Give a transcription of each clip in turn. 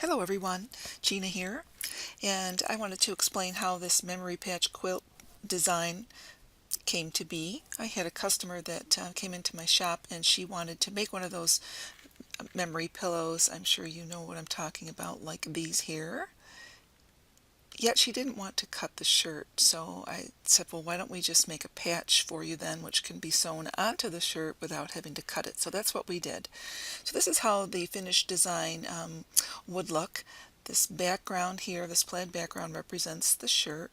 Hello everyone, Gina here, and I wanted to explain how this memory patch quilt design came to be. I had a customer that came into my shop and she wanted to make one of those memory pillows. I'm sure you know what I'm talking about, like these here. Yet she didn't want to cut the shirt, so I said, well, why don't we just make a patch for you then, which can be sewn onto the shirt without having to cut it. So that's what we did. So this is how the finished design would look. This background here, this plaid background represents the shirt.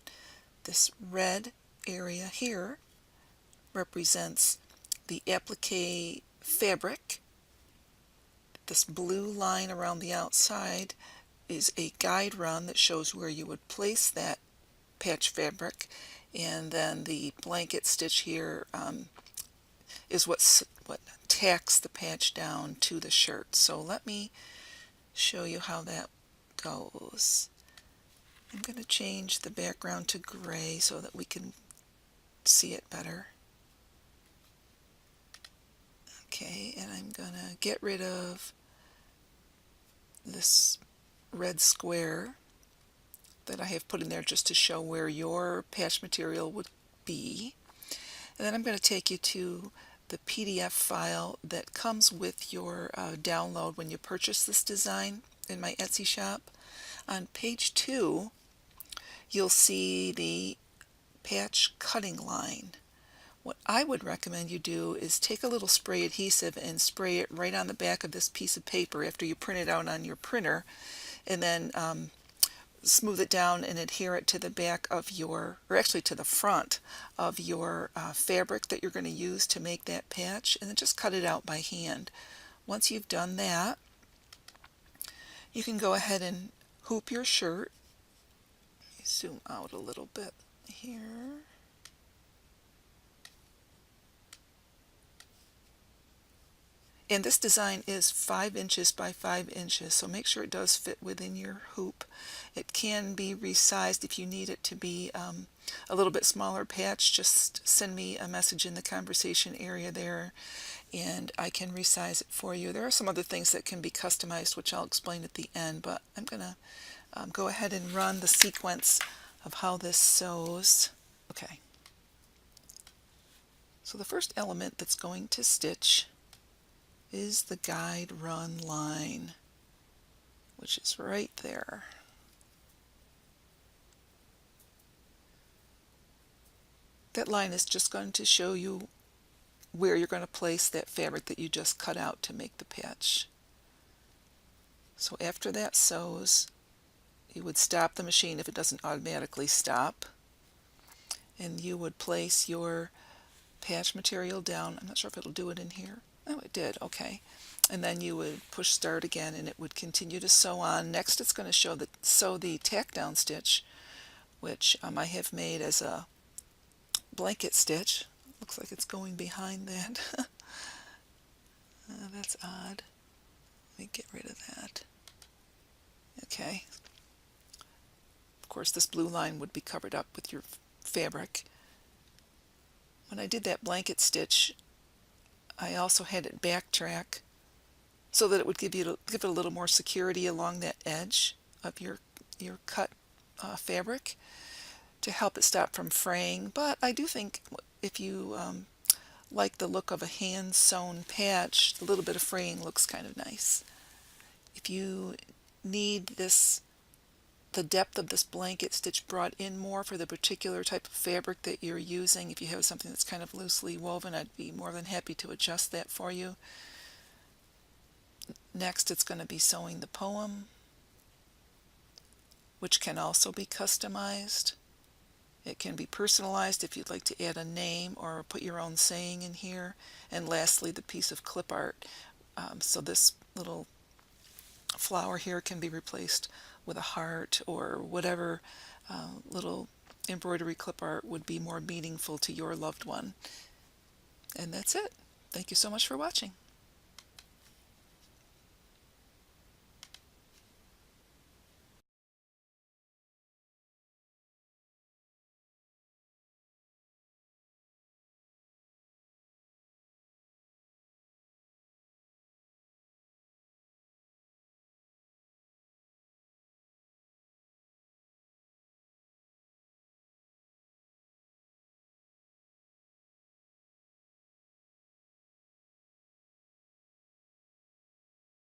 This red area here represents the applique fabric. This blue line around the outside is a guide run that shows where you would place that patch fabric, and then the blanket stitch here is what tacks the patch down to the shirt. So let me show you how that goes. I'm going to change the background to gray so that we can see it better. Okay, and I'm going to get rid of this red square that I have put in there just to show where your patch material would be. And then I'm going to take you to the PDF file that comes with your download when you purchase this design in my Etsy shop. On page 2, you'll see the patch cutting line. What I would recommend you do is take a little spray adhesive and spray it right on the back of this piece of paper after you print it out on your printer, and then smooth it down and adhere it to the back of your, or actually to the front of your fabric that you're going to use to make that patch, and then just cut it out by hand. Once you've done that, you can go ahead and hoop your shirt. Let me zoom out a little bit here. And this design is 5 inches by 5 inches, so make sure it does fit within your hoop. It can be resized if you need it to be a little bit smaller patch. Just send me a message in the conversation area there and I can resize it for you. There are some other things that can be customized, which I'll explain at the end, but I'm going to go ahead and run the sequence of how this sews. Okay. So the first element that's going to stitch is the guide run line, which is right there. That line is just going to show you where you're going to place that fabric that you just cut out to make the patch. So after that sews, you would stop the machine if it doesn't automatically stop, and you would place your patch material down. I'm not sure if it'll do it in here. Oh, it did. Okay. And then you would push start again and it would continue to sew on. Next it's going to sew the tack down stitch, which I have made as a blanket stitch. Looks like it's going behind that. That's odd. Let me get rid of that. Okay. Of course this blue line would be covered up with your fabric. When I did that blanket stitch, I also had it backtrack so that it would give it a little more security along that edge of your cut fabric to help it stop from fraying. But I do think if you like the look of a hand sewn patch, a little bit of fraying looks kind of nice. If you need the depth of this blanket stitch brought in more for the particular type of fabric that you're using, if you have something that's kind of loosely woven, I'd be more than happy to adjust that for you. Next it's going to be sewing the poem, which can also be customized. It can be personalized if you'd like to add a name or put your own saying in here. And lastly, the piece of clip art. So this little flower here can be replaced with a heart or whatever little embroidery clip art would be more meaningful to your loved one. And that's it. Thank you so much for watching.